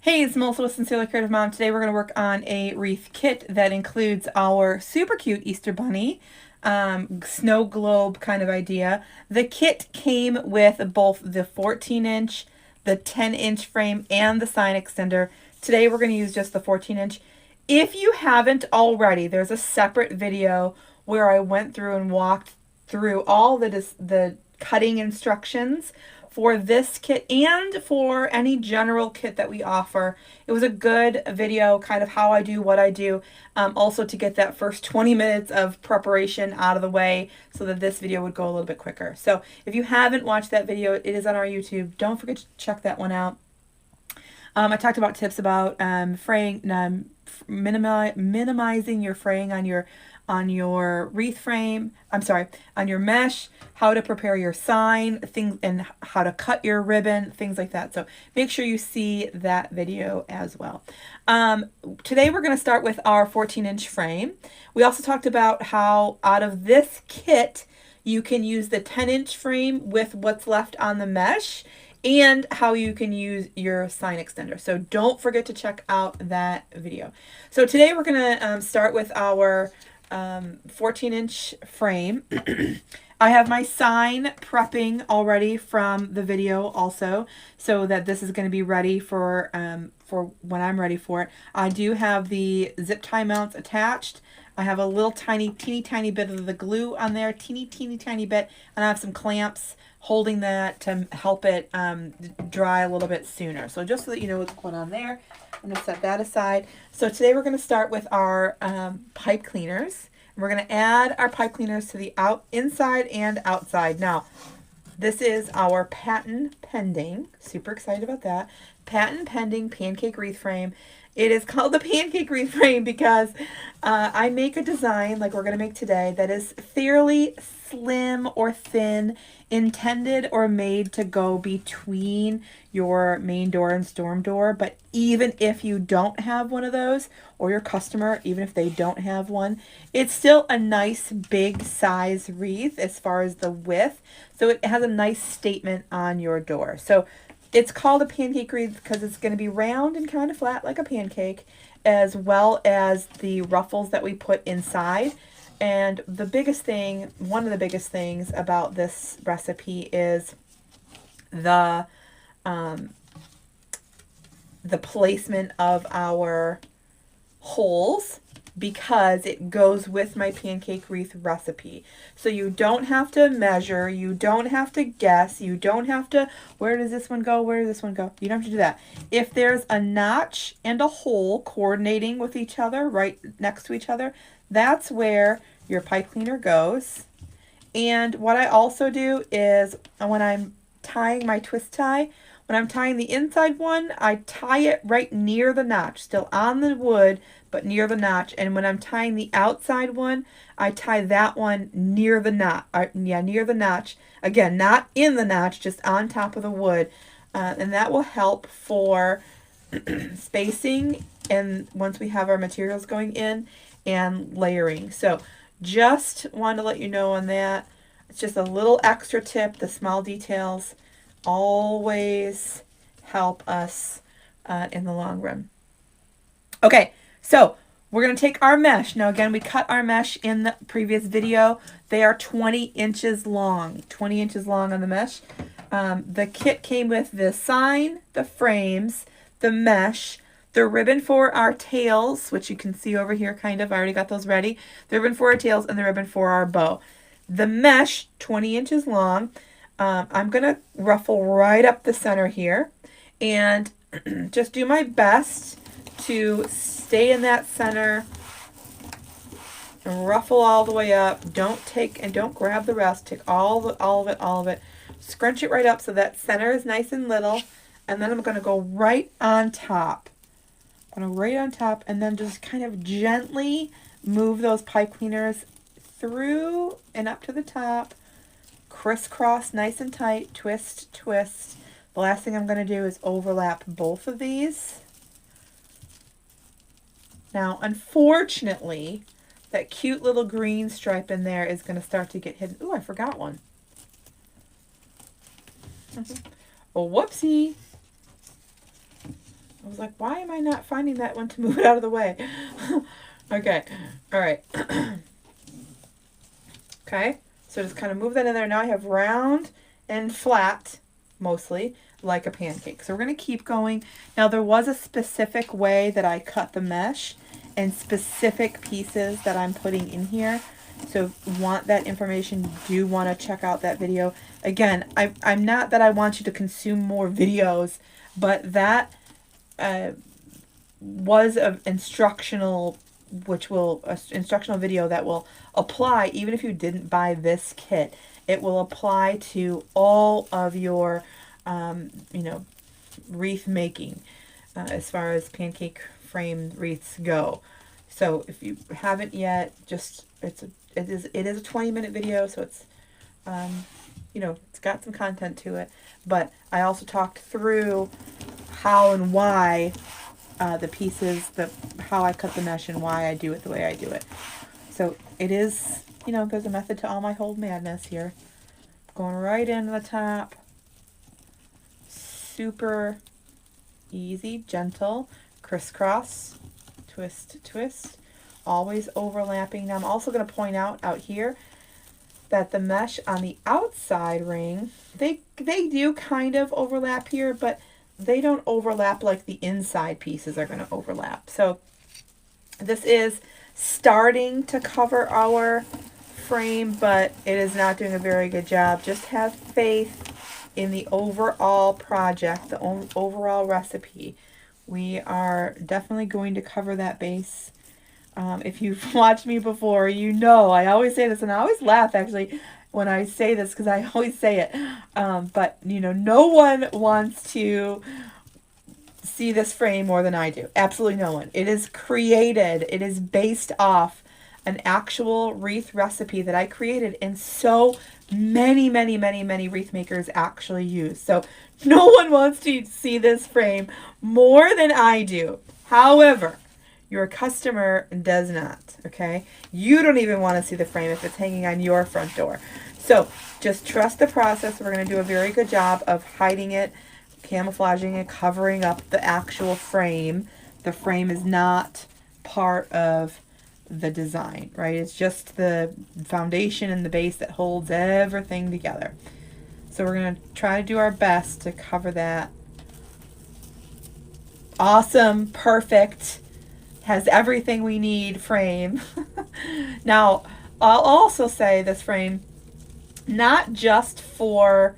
Hey, it's Melissa with Sincerely Creative Mom. Today we're going to work on a wreath kit that includes our super cute Easter bunny, snow globe kind of idea. The kit came with both the 14-inch, the 10-inch frame, and the sign extender. Today we're going to use just the 14-inch. If you haven't already, there's a separate video where I went through and walked through all the cutting instructions for this kit and for any general kit that we offer. It was a good video, kind of how I do what I do, also to get that first 20 minutes of preparation out of the way so that this video would go a little bit quicker. So if you haven't watched that video, it is on our YouTube. Don't forget to check that one out. I talked about tips about fraying, minimizing your fraying on your wreath frame. I'm sorry, on your mesh, how to prepare your sign, things, and how to cut your ribbon, things like that. So make sure you see that video as well. Today we're going to start with our 14-inch frame. We also talked about how out of this kit you can use the 10-inch frame with what's left on the mesh, and how you can use your sign extender. So don't forget to check out that video. So today we're going to start with our 14-inch frame. I have my sign prepping already from the video also, so that this is going to be ready for when I'm ready for it. I do have the zip tie mounts attached. I have a little teeny tiny bit of the glue on there, teeny tiny bit, and I have some clamps holding that to help it dry a little bit sooner. So just so that you know what's going on there, I'm going to set that aside. So today we're going to start with our pipe cleaners. We're going to add our pipe cleaners to the inside and outside. Now, this is our patent pending, super excited about that, patent pending pancake wreath frame. It is called the pancake wreath frame because I make a design like we're going to make today that is fairly slim or thin, intended or made to go between your main door and storm door. But even if you don't have one of those, or your customer, even if they don't have one, it's still a nice big size wreath as far as the width. So it has a nice statement on your door. So it's called a pancake wreath because it's going to be round and kind of flat like a pancake, as well as the ruffles that we put inside. And the biggest thing, one of the biggest things about this recipe is the placement of our holes, because it goes with my pancake wreath recipe. So you don't have to measure, you don't have to guess, you don't have to, where does this one go, where does this one go? You don't have to do that. If there's a notch and a hole coordinating with each other, right next to each other, that's where your pipe cleaner goes. And what I also do is when I'm tying my twist tie, when I'm tying the inside one, I tie it right near the notch, still on the wood, but near the notch. And when I'm tying the outside one, I tie that one near the knot. Near the notch. Again, not in the notch, just on top of the wood. And that will help for spacing, and once we have our materials going in, and layering. So just want to let you know on that. It's just a little extra tip. The small details always help us in the long run. Okay, so we're going to take our mesh. Now again, we cut our mesh in the previous video. They are 20 inches long. 20 inches long on the mesh. The kit came with the sign, the frames, the mesh, the ribbon for our tails, which you can see over here kind of. I already got those ready. The ribbon for our tails and the ribbon for our bow. The mesh, 20 inches long. I'm going to ruffle right up the center here and just do my best to stay in that center and ruffle all the way up. Don't grab the rest. Take all of it. Scrunch it right up so that center is nice and little. And then I'm going to go right on top. Right on top, and then just kind of gently move those pipe cleaners through and up to the top. Crisscross nice and tight, twist, twist. The last thing I'm going to do is overlap both of these. Now, unfortunately, that cute little green stripe in there is going to start to get hidden. Ooh, I forgot one. Oh, whoopsie. was like, why am I not finding that one to move it out of the way? Okay, all right. Okay, so just kind of move that in there. Now I have round and flat, mostly, like a pancake. So we're going to keep going. Now there was a specific way that I cut the mesh and specific pieces that I'm putting in here. So if you want that information, do want to check out that video. Again, I'm not that I want you to consume more videos, but that was an instructional instructional video that will apply even if you didn't buy this kit. It will apply to all of your wreath making as far as pancake frame wreaths go. So if you haven't yet, just it is a 20-minute video, so it's it's got some content to it, but I also talked through how and why the pieces, how I cut the mesh and why I do it the way I do it. So it is, there's a method to all my whole madness here. Going right into the top. Super easy, gentle, crisscross, twist, twist, always overlapping. Now I'm also going to point out here that the mesh on the outside ring, they do kind of overlap here, but they don't overlap like the inside pieces are going to overlap. So this is starting to cover our frame, but it is not doing a very good job. Just have faith in the overall project, the overall recipe. We are definitely going to cover that base. If you've watched me before, I always say this, and I always laugh actually when I say this because I always say it. But no one wants to see this frame more than I do. Absolutely no one. It is created. It is based off an actual wreath recipe that I created, and so many wreath makers actually use. So no one wants to see this frame more than I do. However, your customer does not, okay? You don't even want to see the frame if it's hanging on your front door. So just trust the process. We're going to do a very good job of hiding it, camouflaging it, covering up the actual frame. The frame is not part of the design, right? It's just the foundation and the base that holds everything together. So we're going to try to do our best to cover that. Awesome, perfect, has everything we need frame. Now, I'll also say this frame, not just for,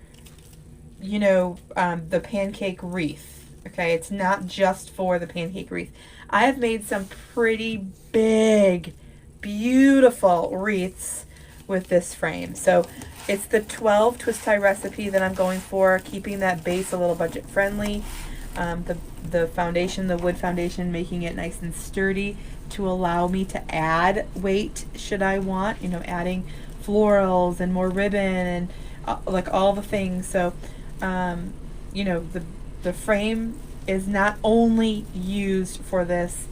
the pancake wreath, okay? It's not just for the pancake wreath. I have made some pretty big, beautiful wreaths with this frame. So it's the 12 twist tie recipe that I'm going for, keeping that base a little budget friendly. The foundation, the wood foundation, making it nice and sturdy to allow me to add weight should I want, adding florals and more ribbon and like all the things. So, the frame is not only used for this,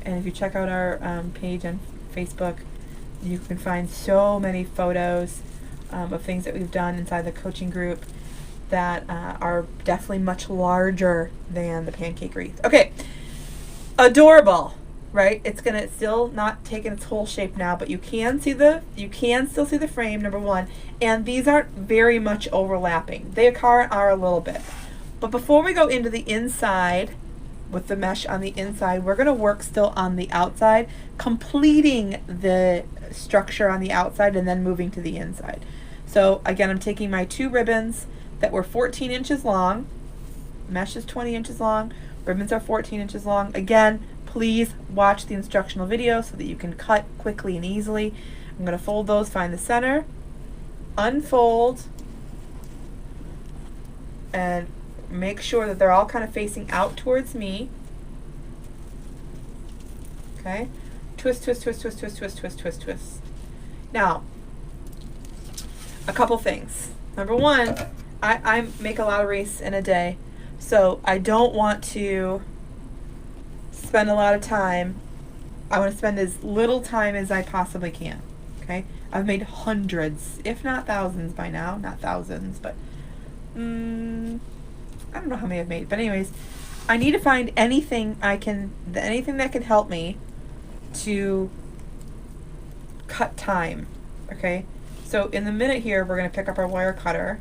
and if you check out our page on Facebook, you can find so many photos of things that we've done inside the coaching group that are definitely much larger than the pancake wreath. Okay, adorable, right? It's gonna still not taking its whole shape now, but you can still see the frame, number one, and these aren't very much overlapping. They are a little bit. But before we go into the inside with the mesh on the inside, we're gonna work still on the outside, completing the structure on the outside and then moving to the inside. So again, I'm taking my two ribbons that were 14 inches long. Mesh is 20 inches long. Ribbons are 14 inches long. Again, please watch the instructional video so that you can cut quickly and easily. I'm going to fold those, find the center, unfold, and make sure that they're all kind of facing out towards me. Okay? Twist, twist, twist, twist, twist, twist, twist, twist, twist. Now, a couple things. Number one, I make a lot of wreaths in a day, so I don't want to spend a lot of time. I want to spend as little time as I possibly can, okay? I've made hundreds, if not thousands by now. Not thousands, but I don't know how many I've made. But anyways, I need to find anything anything that can help me to cut time, okay? So in the minute here, we're gonna pick up our wire cutter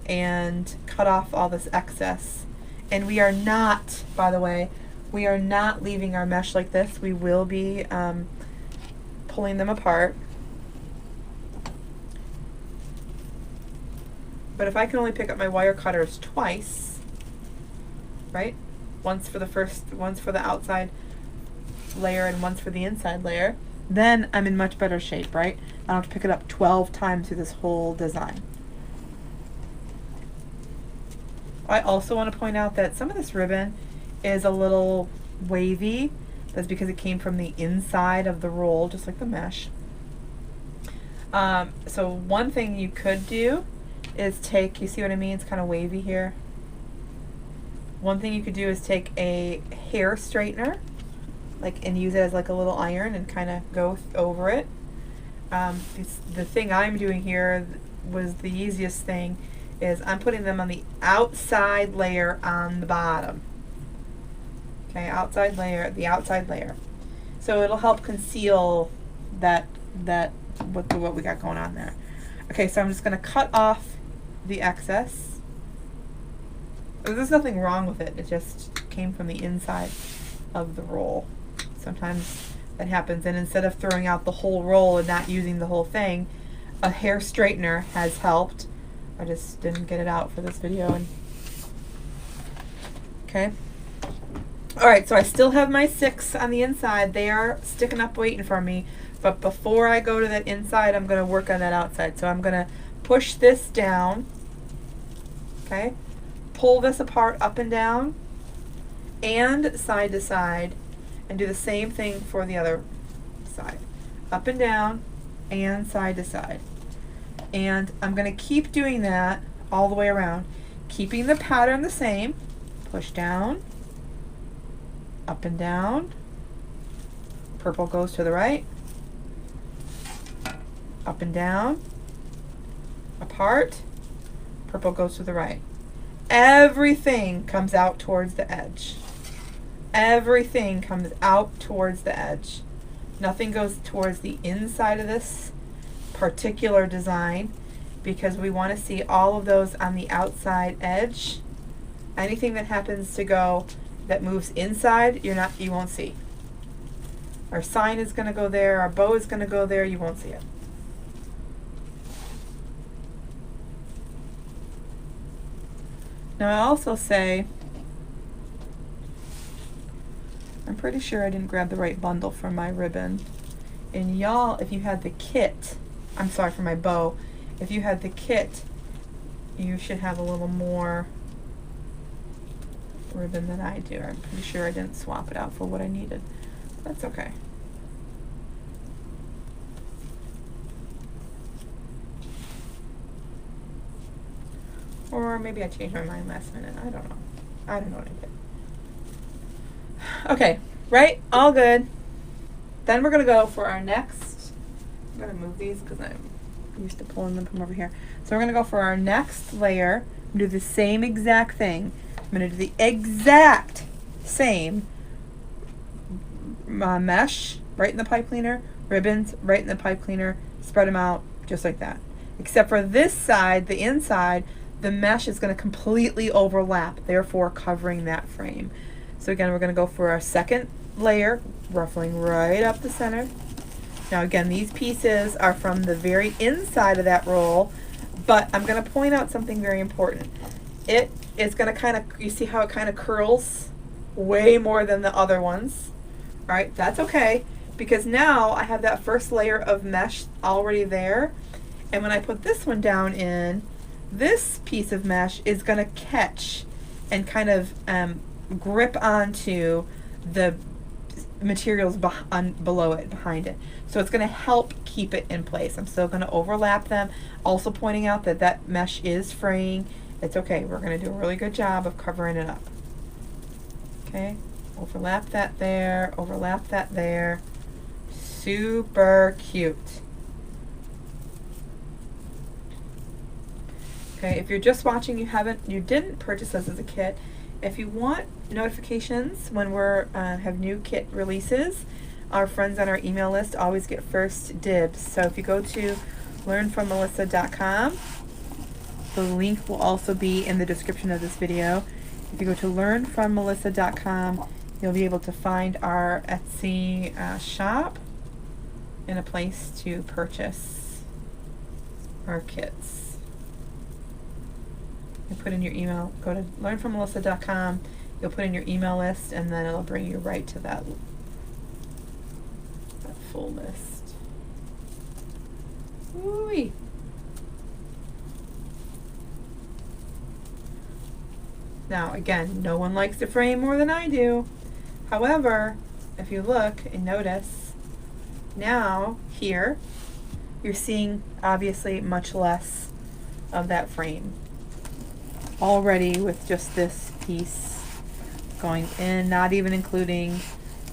and cut off all this excess. And we are not, by the way, we are not leaving our mesh like this. We will be pulling them apart. But if I can only pick up my wire cutters twice, right? Once for the outside layer and once for the inside layer, then I'm in much better shape, right? I don't have to pick it up 12 times through this whole design. I also want to point out that some of this ribbon is a little wavy. That's because it came from the inside of the roll, just like the mesh. So one thing you could do is take, you see what I mean? It's kind of wavy here. One thing you could do is take a hair straightener, and use it as like a little iron and kind of go over it. The thing I'm doing here was the easiest thing, is I'm putting them on the outside layer on the bottom. Okay, outside layer, the outside layer. So it'll help conceal what we got going on there. Okay, so I'm just going to cut off the excess. There's nothing wrong with it. It just came from the inside of the roll. Sometimes that happens, and instead of throwing out the whole roll and not using the whole thing, a hair straightener has helped. I just didn't get it out for this video. Okay. Alright, so I still have my 6 on the inside. They are sticking up waiting for me. But before I go to that inside, I'm going to work on that outside. So I'm going to push this down. Okay. Pull this apart up and down and side to side, and do the same thing for the other side. Up and down and side to side. And I'm going to keep doing that all the way around, keeping the pattern the same. Push down, up and down. Purple goes to the right, up and down, apart. Purple goes to the right. Everything comes out towards the edge. Everything comes out towards the edge. Nothing goes towards the inside of this particular design, because we want to see all of those on the outside edge. Anything that happens to go that moves inside, you won't see. Our sign is going to go there, our bow is going to go there, you won't see it. Now I also say, I'm pretty sure I didn't grab the right bundle for my ribbon. And y'all, if you had the kit, I'm sorry, for my bow, if you had the kit, you should have a little more ribbon than I do. I'm pretty sure I didn't swap it out for what I needed. That's okay. Or maybe I changed my mind last minute. I don't know. I don't know what I did. Okay, right? All good. Then we're going to go for our next. I'm going to move these because I'm used to pulling them from over here. So we're going to go for our next layer and do the same exact thing. I'm going to do the exact same mesh right in the pipe cleaner, ribbons right in the pipe cleaner, spread them out just like that. Except for this side, the inside, the mesh is going to completely overlap, therefore covering that frame. So again, we're going to go for our second layer, ruffling right up the center. Now again, these pieces are from the very inside of that roll, but I'm going to point out something very important. It is going to kind of, you see how it kind of curls way more than the other ones. All right, that's okay, because now I have that first layer of mesh already there, and when I put this one down in, this piece of mesh is going to catch and kind of grip onto the materials below it, behind it. So it's going to help keep it in place. I'm still going to overlap them, also pointing out that that mesh is fraying. It's okay. We're going to do a really good job of covering it up. Okay, overlap that there, overlap that there. Super cute. Okay, if you're just watching, you didn't purchase this as a kit, If you want notifications when we're have new kit releases, our friends on our email list always get first dibs. So if you go to learnfrommelissa.com, the link will also be in the description of this video. If you go to learnfrommelissa.com, you'll be able to find our Etsy shop and a place to purchase our kits. You put in your email, go to learnfrommelissa.com, you'll put in your email list, and then it'll bring you right to that full list. Woo-wee. Now, again, no one likes to frame more than I do. However, if you look and notice, now here, you're seeing obviously much less of that frame already with just this piece going in, not even including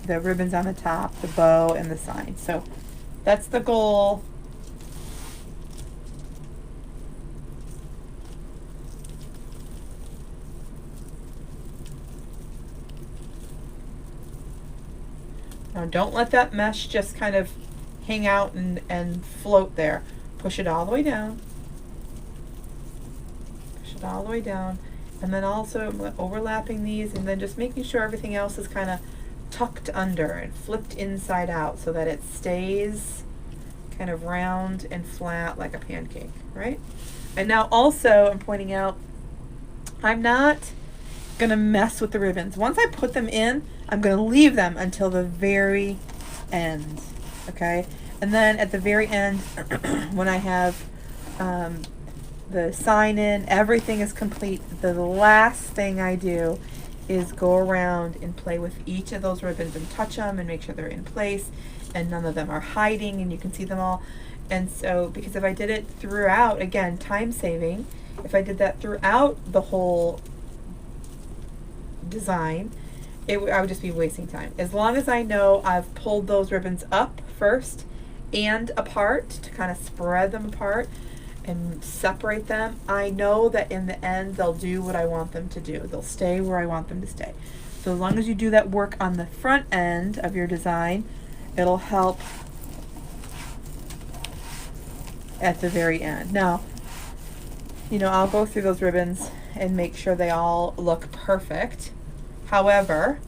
the ribbons on the top, the bow, and the sign. So that's the goal. Now don't let that mesh just kind of hang out and float there. Push it all the way down. Push it all the way down. And then also overlapping these and then just making sure everything else is kind of tucked under and flipped inside out so that it stays kind of round and flat like a pancake, right? And now also I'm pointing out, I'm not gonna mess with the ribbons. Once I put them in, I'm gonna leave them until the very end, okay? And then at the very end, when I have the sign in, everything is complete, the last thing I do is go around and play with each of those ribbons and touch them and make sure they're in place and none of them are hiding and you can see them all. And so, because if I did it throughout, again, time saving, if I did that throughout the whole design, I would just be wasting time. As long as I know I've pulled those ribbons up first and apart to kind of spread them apart and separate them, I know that in the end they'll do what I want them to do. They'll stay where I want them to stay. So as long as you do that work on the front end of your design, it'll help at the very end. Now, you know, I'll go through those ribbons and make sure they all look perfect. However,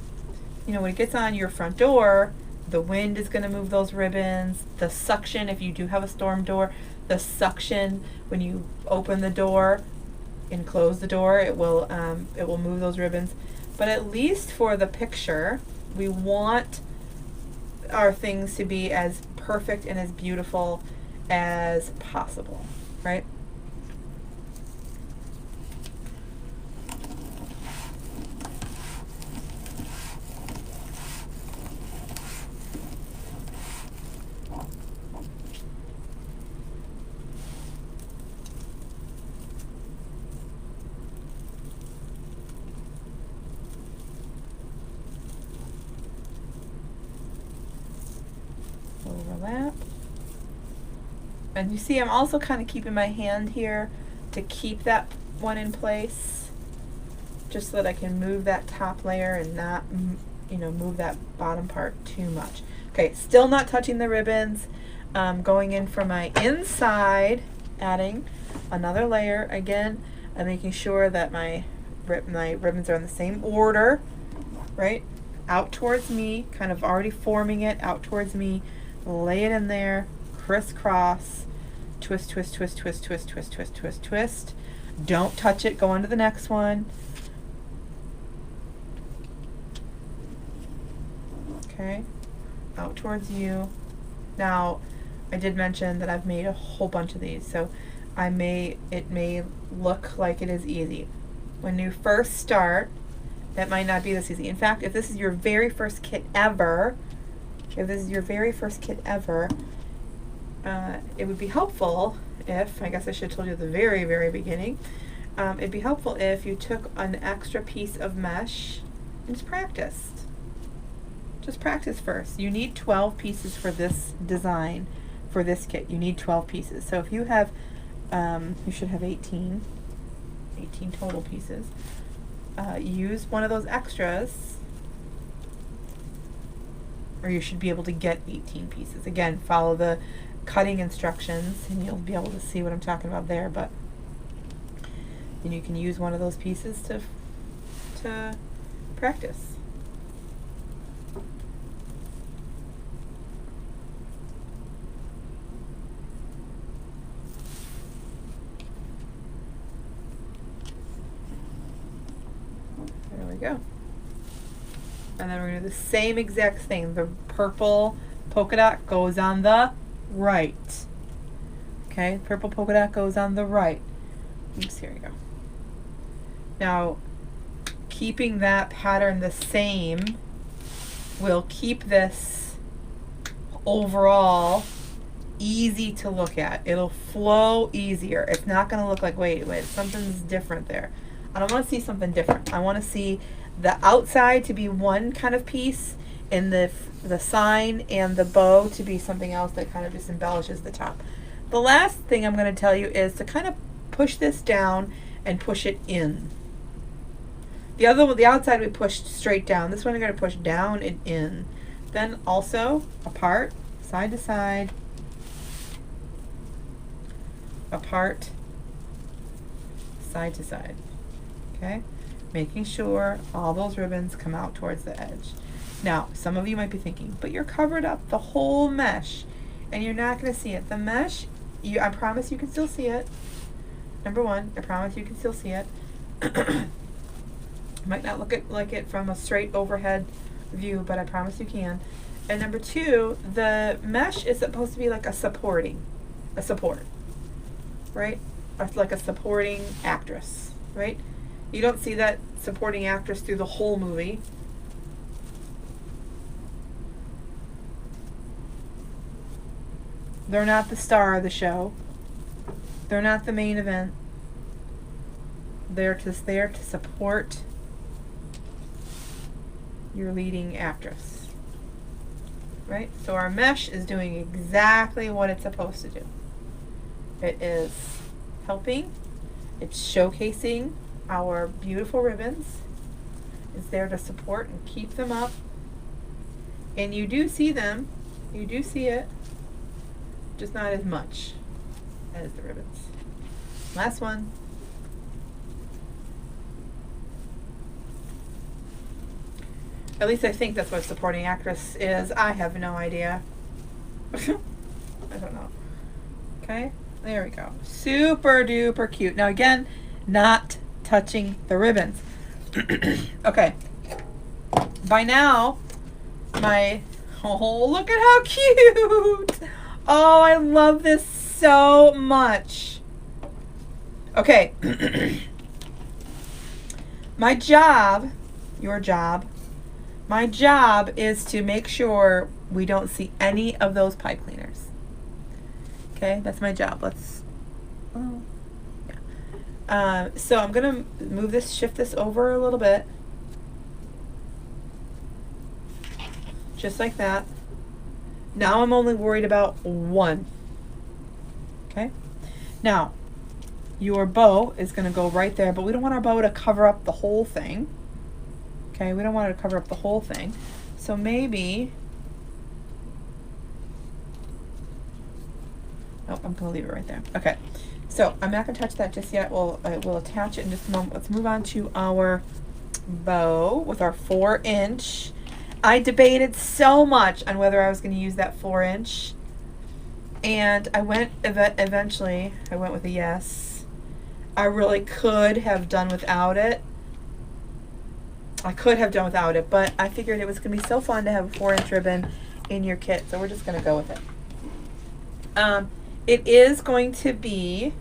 you know, when it gets on your front door, the wind is going to move those ribbons. The suction, if you do have a storm door, the suction when you open the door and close the door, it will move those ribbons. But at least for the picture, we want our things to be as perfect and as beautiful as possible, right? Overlap. And you see I'm also kind of keeping my hand here to keep that one in place, just so that I can move that top layer and not, you know, move that bottom part too much. Okay, still not touching the ribbons. Going in for my inside, adding another layer. Again, I'm making sure that my ribbons are in the same order, right? Out towards me, kind of already forming it out towards me. Lay it in there, crisscross, twist, twist, twist, twist, twist, twist, twist, twist, twist. Don't touch it, go on to the next one. Okay, out towards you. Now, I did mention that I've made a whole bunch of these, so it may look like it is easy. When you first start, that might not be this easy. In fact, if this is your very first kit ever, it would be helpful if, I guess I should have told you at the very, very beginning, it'd be helpful if you took an extra piece of mesh and just practiced. Just practice first. You need 12 pieces for this design, for this kit. You need 12 pieces. So if you have, you should have 18 total pieces. use one of those extras, or you should be able to get 18 pieces. Again, follow the cutting instructions and you'll be able to see what I'm talking about there, but then you can use one of those pieces to practice. There we go. And then we're going to do the same exact thing. The purple polka dot goes on the right. Okay, purple polka dot goes on the right. Oops, here we go. Now, keeping that pattern the same will keep this overall easy to look at. It'll flow easier. It's not going to look like, wait, something's different there. I don't want to see something different. I want to see the outside to be one kind of piece and the sign and the bow to be something else that kind of just embellishes the top. The last thing I'm going to tell you is to kind of push this down and push it in. The outside we pushed straight down. This one we're going to push down and in. Then also apart, side to side, apart, side to side. Okay? Making sure all those ribbons come out towards the edge. Now, some of you might be thinking, but you're covered up the whole mesh and you're not going to see it. The mesh, I promise you can still see it. Number one, I promise you can still see it. Might not look like it from a straight overhead view, but I promise you can. And number two, the mesh is supposed to be like a support, right? Or like a supporting actress, right? You don't see that supporting actress through the whole movie. They're not the star of the show. They're not the main event. They're just there to support your leading actress. Right? So our mesh is doing exactly what it's supposed to do. It is helping. It's showcasing our beautiful ribbons. It's there to support and keep them up. And you do see them. You do see it. Just not as much as the ribbons. Last one. At least I think that's what supporting actress is. I have no idea. I don't know. Okay, there we go. Super duper cute. Now again, not touching the ribbons. Okay. By now, oh, look at how cute. Oh, I love this so much. Okay. My job is to make sure we don't see any of those pipe cleaners. Okay, that's my job. So I'm gonna shift this over a little bit. Just like that. Now I'm only worried about one. Okay? Now, your bow is gonna go right there, but we don't want our bow to cover up the whole thing. Okay, we don't want it to cover up the whole thing. So maybe, oh, I'm gonna leave it right there. Okay, so I'm not gonna touch that just yet. We'll attach it in just a moment. Let's move on to our bow with our 4-inch. I debated so much on whether I was gonna use that 4-inch. And I went, eventually, I went with a yes. I really could have done without it. But I figured it was going to be so fun to have a 4-inch ribbon in your kit, so we're just going to go with it. It is going to be,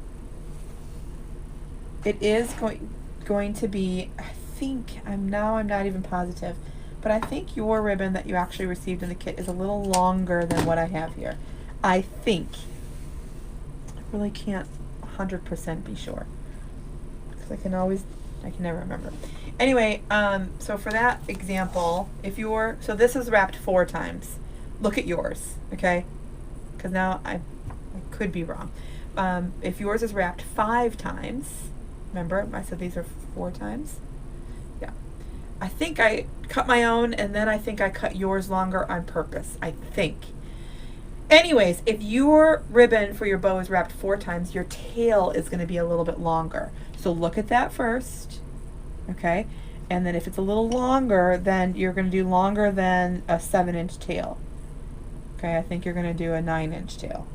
I think, I'm not even positive, but I think your ribbon that you actually received in the kit is a little longer than what I have here. I think. I really can't 100% be sure, because I can never remember. Anyway, so for that example, so this is wrapped 4 times. Look at yours, okay? Because now I could be wrong. If yours is wrapped 5 times, remember I said these are 4 times? I think I cut my own, and then I think I cut yours longer on purpose. I think. Anyways, if your ribbon for your bow is wrapped 4 times, your tail is going to be a little bit longer. So look at that first, okay? And then if it's a little longer, then you're going to do longer than a 7-inch tail. Okay, I think you're going to do a 9-inch tail.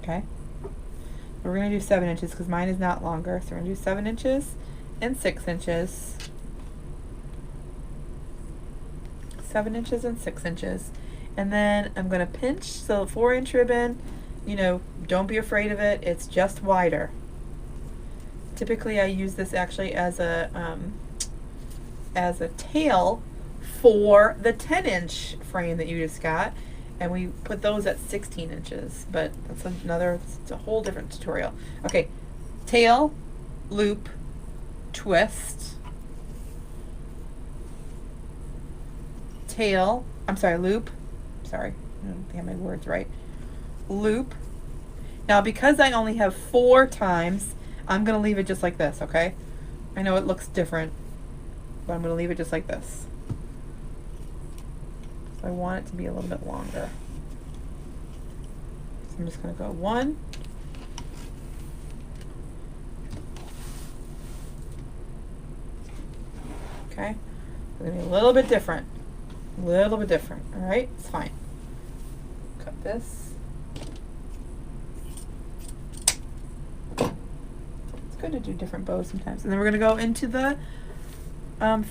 Okay? We're going to do 7 inches because mine is not longer. So we're going to do 7 inches and 6 inches. 7 inches and 6 inches. And then I'm going to pinch. So 4-inch ribbon, you know, don't be afraid of it. It's just wider. Typically I use this actually as a tail for the 10-inch frame that you just got. And we put those at 16 inches, but that's it's a whole different tutorial. Okay, tail, loop, twist, tail, loop, sorry, I don't have my words right, loop. Now because I only have 4 times, I'm going to leave it just like this, okay? I know it looks different, but I'm going to leave it just like this. I want it to be a little bit longer. So I'm just going to go 1, okay? It's going to be a little bit different. A little bit different, all right? It's fine. Cut this. It's good to do different bows sometimes. And then we're going to go into the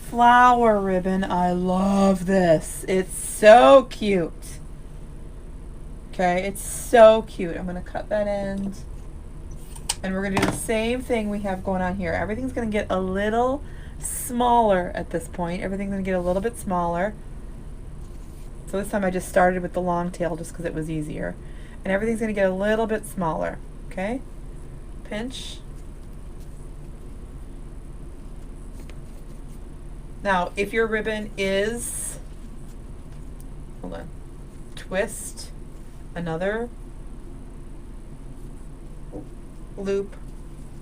flower ribbon. I love this. It's so cute. Okay, it's so cute. I'm going to cut that end. And we're going to do the same thing we have going on here. Everything's going to get a little smaller at this point. Everything's going to get a little bit smaller. So this time I just started with the long tail just because it was easier. And everything's going to get a little bit smaller. Okay? Pinch. Now, if your ribbon is, hold on, twist, another loop,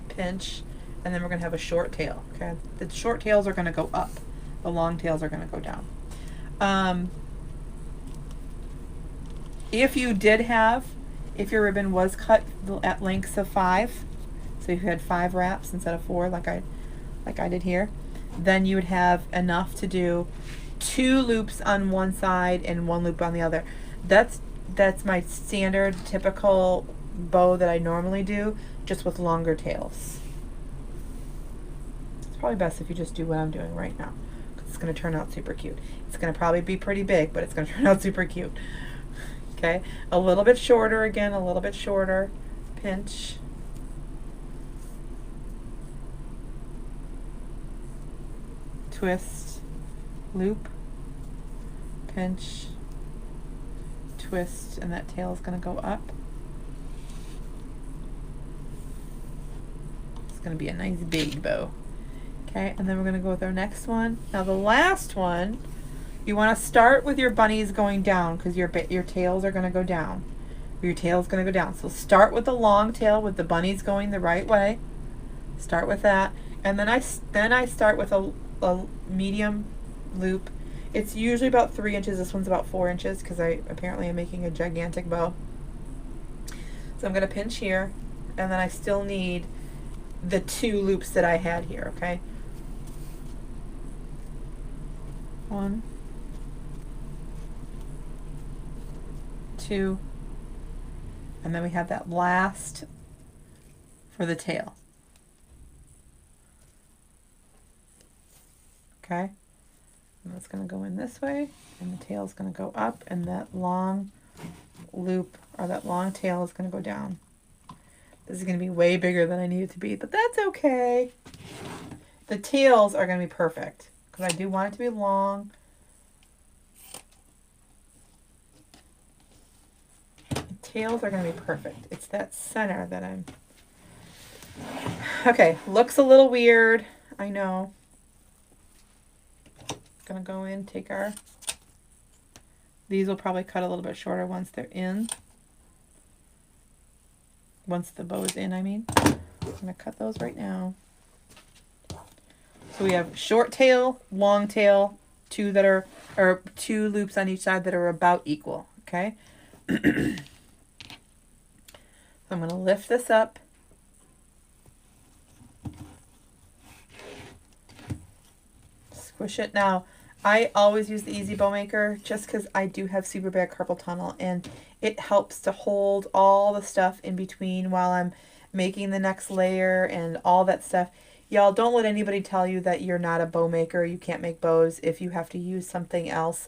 pinch, and then we're going to have a short tail. Okay, the short tails are going to go up, the long tails are going to go down. If your ribbon was cut at lengths of 5, so you had 5 wraps instead of 4, like I did here, then you would have enough to do 2 loops on one side and 1 loop on the other. That's my standard typical bow that I normally do, just with longer tails. It's probably best if you just do what I'm doing right now, because it's going to turn out super cute. It's going to probably be pretty big, but it's going to turn out super cute. Okay, a little bit shorter again, a little bit shorter. Pinch. Twist, loop, pinch, twist, and that tail is going to go up. It's going to be a nice big bow. Okay, and then we're going to go with our next one. Now the last one, you want to start with your bunnies going down because your tails are going to go down. Your tail is going to go down. So start with the long tail with the bunnies going the right way. Start with that, and then I start with a medium loop. It's usually about 3 inches. This one's about 4 inches because I apparently am making a gigantic bow. So I'm going to pinch here, and then I still need the 2 loops that I had here, okay? 1, 2, and then we have that last for the tail. Okay, and that's going to go in this way, and the tail is going to go up, and that long loop or that long tail is going to go down. This is going to be way bigger than I need it to be, but that's okay. The tails are going to be perfect because I do want it to be long. The tails are going to be perfect. It's that center that I'm... Okay, looks a little weird, I know. Gonna go in, take our, these will probably cut a little bit shorter once they're in, once the bow is in, I mean. I'm gonna cut those right now. So we have short tail, long tail, two that are, or two loops on each side that are about equal, okay? So I'm going to lift this up. Squish it. Now, I always use the Easy Bow Maker just because I do have super bad carpal tunnel, and it helps to hold all the stuff in between while I'm making the next layer and all that stuff. Y'all, don't let anybody tell you that you're not a bow maker, you can't make bows if you have to use something else.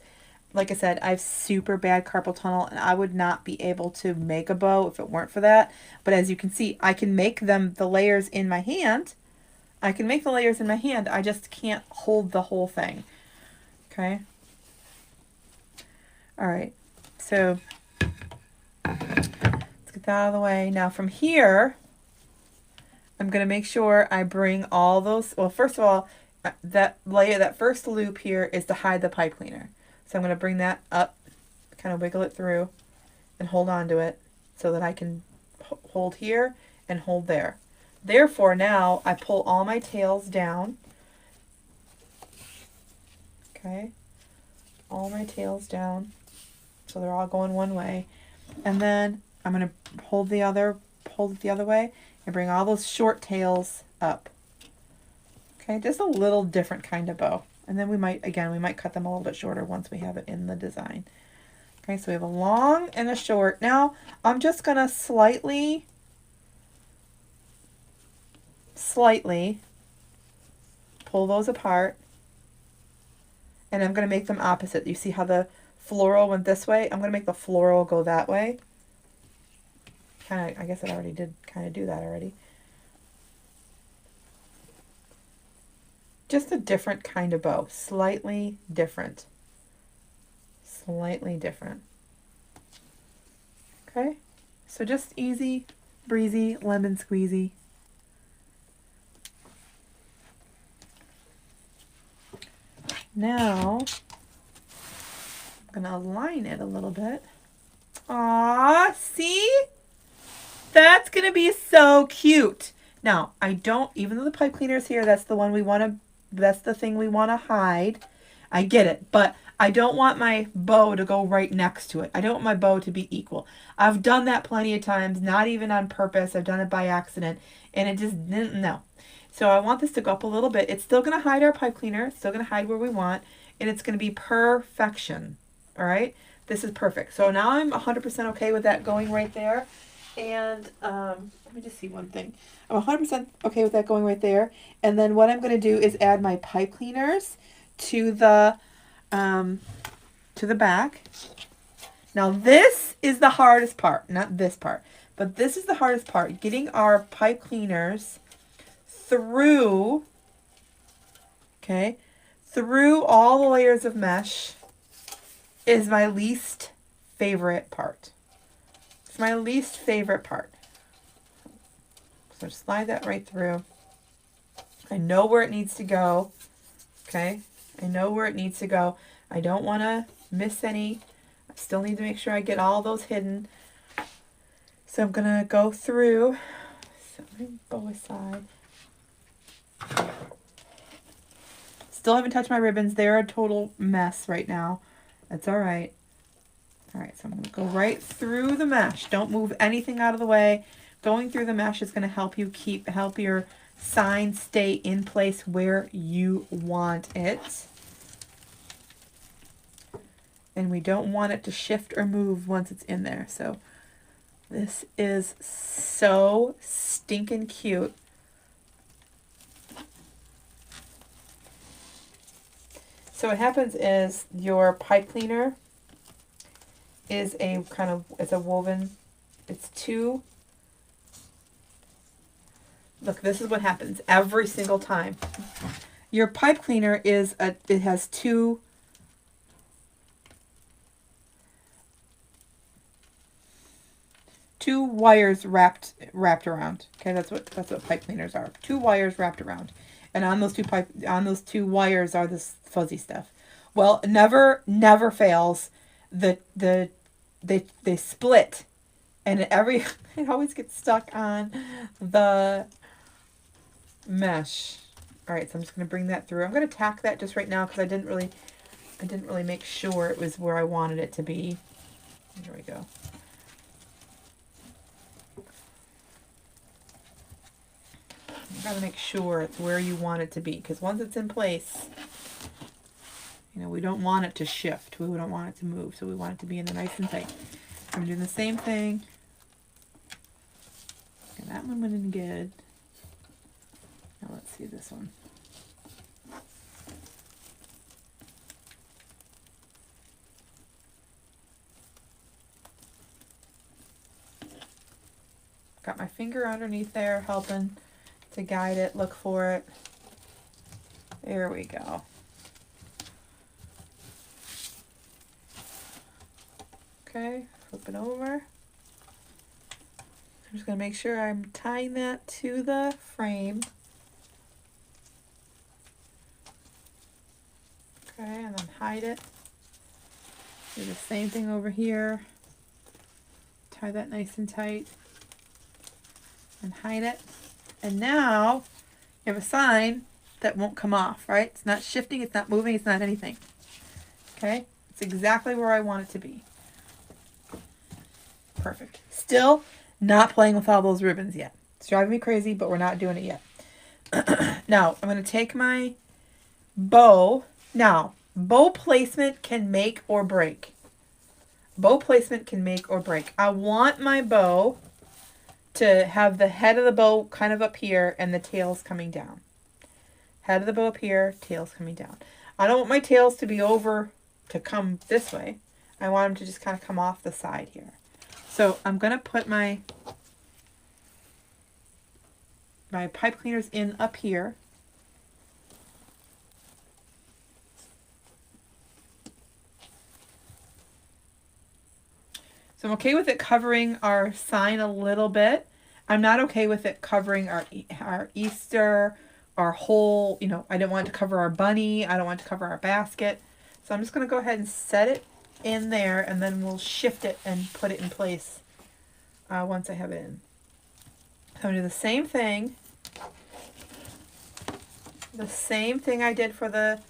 Like I said, I have super bad carpal tunnel, and I would not be able to make a bow if it weren't for that. But as you can see, I can make the layers in my hand. I can make the layers in my hand. I just can't hold the whole thing. Okay. All right. So let's get that out of the way. Now from here, I'm going to make sure I bring all those. Well, first of all, that layer, that first loop here is to hide the pipe cleaner. So I'm going to bring that up, kind of wiggle it through and hold on to it so that I can hold here and hold there. Therefore, now I pull all my tails down. Okay. All my tails down. So they're all going one way. And then I'm going to hold it the other way and bring all those short tails up. Okay, just a little different kind of bow. And then we might cut them a little bit shorter once we have it in the design. Okay, so we have a long and a short. Now, I'm just going to slightly pull those apart. And I'm going to make them opposite. You see how the floral went this way? I'm going to make the floral go that way. I guess I already did kind of do that already. Just a different kind of bow. Slightly different. Slightly different. Okay? So just easy, breezy, lemon squeezy. Now, I'm going to align it a little bit. Aw, see? That's going to be so cute. Now, I don't, even though the pipe cleaner is here, that's the one we want to, that's the thing we want to hide. I get it, but I don't want my bow to go right next to it. I don't want my bow to be equal. I've done that plenty of times, not even on purpose. I've done it by accident, and it just didn't, no. So I want this to go up a little bit. It's still going to hide our pipe cleaner. It's still going to hide where we want, and it's going to be perfection. All right? This is perfect. So now I'm 100% okay with that going right there. And let me just see one thing. I'm 100% okay with that going right there. And then what I'm going to do is add my pipe cleaners to the back. Now this is the hardest part, not this part, but this is the hardest part. Getting our pipe cleaners through, okay, through all the layers of mesh is my least favorite part. It's my least favorite part. So slide that right through. I know where it needs to go. Okay, I know where it needs to go. I don't want to miss any. I still need to make sure I get all those hidden. So I'm going to go through. So let me go aside. Still haven't touched my ribbons. They're a total mess right now. That's all right. All right, so I'm going to go right through the mesh. Don't move anything out of the way. Going through the mesh is going to help you help your sign stay in place where you want it. And we don't want it to shift or move once it's in there. So this is so stinking cute. So what happens is your pipe cleaner is it's a woven, it's two. Look, this is what happens every single time. Your pipe cleaner it has two wires wrapped around. Okay, that's what pipe cleaners are. Two wires wrapped around. And on those two wires are this fuzzy stuff. Well, never fails. They split, and it always gets stuck on the mesh. All right, so I'm just going to bring that through. I'm going to tack that just right now because I didn't really make sure it was where I wanted it to be. There we go. You got to make sure it's where you want it to be, because once it's in place, you know, we don't want it to shift. We don't want it to move, so we want it to be in there nice and tight. I'm doing the same thing. Okay, that one went in good. Now let's see this one. Got my finger underneath there helping to guide it, look for it. There we go. Okay, flip it over. I'm just going to make sure I'm tying that to the frame. Okay, and then hide it. Do the same thing over here. Tie that nice and tight. And hide it. And now you have a sign that won't come off, right? It's not shifting, it's not moving, it's not anything. Okay? It's exactly where I want it to be. Perfect. Still not playing with all those ribbons yet. It's driving me crazy, but we're not doing it yet. Now, I'm going to take my bow. Now, bow placement can make or break. Bow placement can make or break. I want my bow to have the head of the bow kind of up here and the tails coming down. Head of the bow up here, tails coming down. I don't want my tails to be over to come this way. I want them to just kind of come off the side here. So I'm going to put my pipe cleaners in up here. So I'm okay with it covering our sign a little bit. I'm not okay with it covering our Easter, our whole, you know, I don't want it to cover our bunny. I don't want it to cover our basket. So I'm just going to go ahead and set it in there, and then we'll shift it and put it in place once I have it in. So I'm going to do the same thing. The same thing I did for the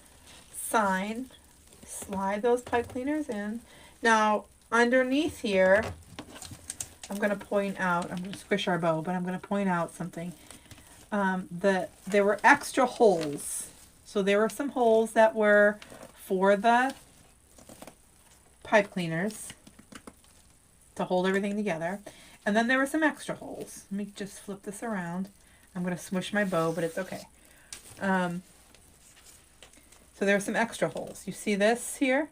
sign. Slide those pipe cleaners in. Now, underneath here, I'm going to point out, I'm going to squish our bow, but I'm going to point out something. There were extra holes. So there were some holes that were for the pipe cleaners to hold everything together. And then there were some extra holes. Let me just flip this around. I'm going to smush my bow, but it's okay. So there are some extra holes. You see this here?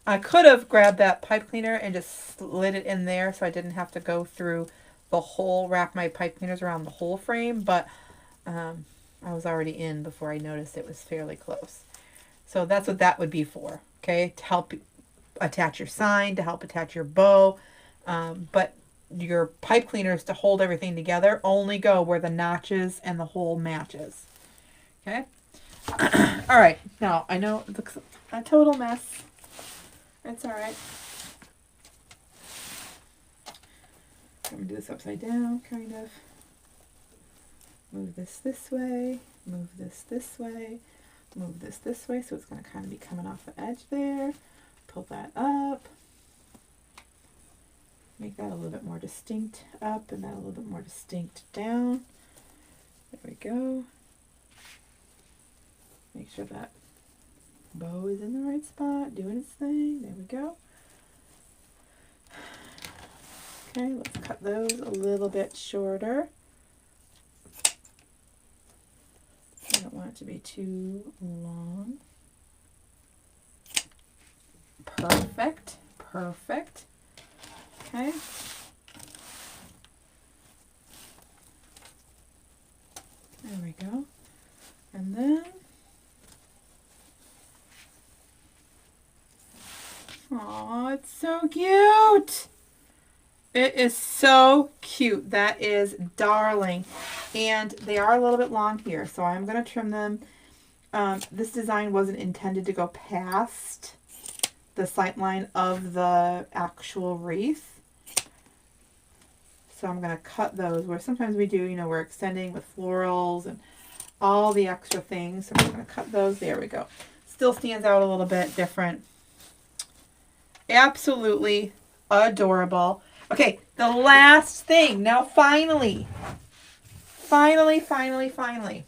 I could have grabbed that pipe cleaner and just slid it in there so I didn't have to go through the whole, wrap my pipe cleaners around the whole frame, but I was already in before I noticed it was fairly close. So that's what that would be for, okay? To help attach your sign, to help attach your bow, but your pipe cleaners to hold everything together only go where the notches and the hole matches, okay? All right, now I know it looks a total mess. It's all right. I'm going to do this upside down, kind of. Move this way, move this way, move this way, so it's going to kind of be coming off the edge there. Pull that up. Make that a little bit more distinct up and that a little bit more distinct down. There we go. Make sure that bow is in the right spot, doing its thing. There we go. Okay, let's cut those a little bit shorter. I don't want it to be too long. Perfect, perfect. Okay. There we go. And then, oh, it's so cute. It is so cute. That is darling. And they are a little bit long here, so I'm going to trim them. This design wasn't intended to go past the sight line of the actual wreath. So I'm going to cut those, where sometimes we do, you know, we're extending with florals and all the extra things. So we're going to cut those. There we go. Still stands out a little bit different. Absolutely adorable. Okay, the last thing. Now finally. Finally.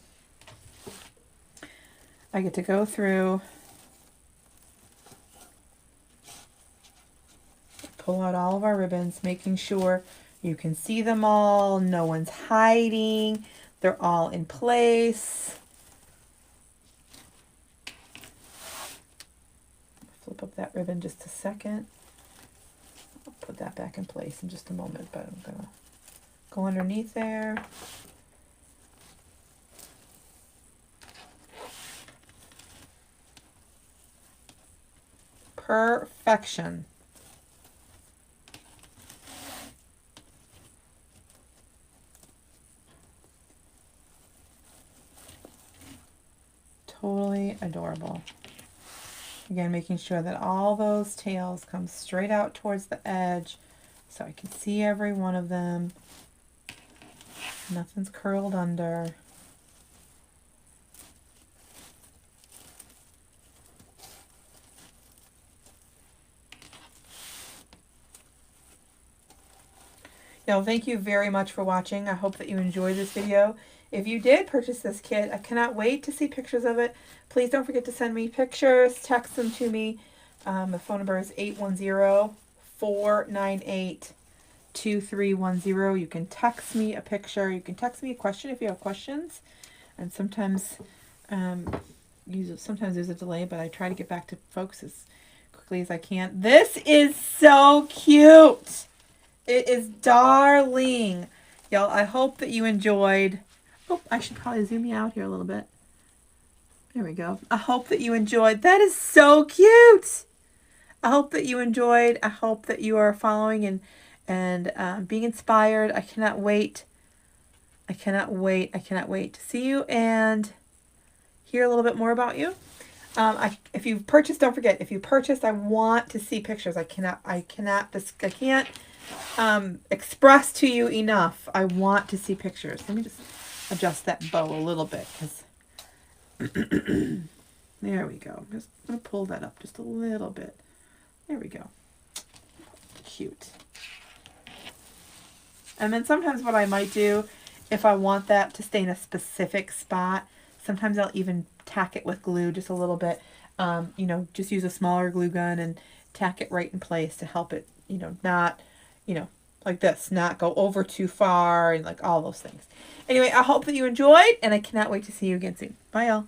I get to go through, pull out all of our ribbons, making sure you can see them all. No one's hiding. They're all in place. Flip up that ribbon just a second. I'll put that back in place in just a moment, but I'm going to go underneath there. Perfection. Totally adorable. Again, making sure that all those tails come straight out towards the edge so I can see every one of them. Nothing's curled under. Thank you very much for watching. I hope that you enjoyed this video. If you did purchase this kit, I cannot wait to see pictures of it. Please don't forget to send me pictures. Text them to me. The phone number is 810-498-2310. You can text me a picture. You can text me a question if you have questions. And sometimes there's a delay, but I try to get back to folks as quickly as I can. This is so cute. It is darling. Y'all, I hope that you enjoyed. Oh, I should probably zoom you out here a little bit. There we go. I hope that you enjoyed. That is so cute. I hope that you enjoyed. I hope that you are following and being inspired. I cannot wait. I cannot wait to see you and hear a little bit more about you. If you've purchased, don't forget, if you purchased, I want to see pictures. I can't express to you enough. I want to see pictures. Let me just adjust that bow a little bit because there we go. I'm just going to pull that up just a little bit. There we go. Cute. And then sometimes what I might do, if I want that to stay in a specific spot, sometimes I'll even tack it with glue just a little bit. Just use a smaller glue gun and tack it right in place to help it, not, like this, not go over too far and like all those things. Anyway, I hope that you enjoyed, and I cannot wait to see you again soon. Bye, y'all.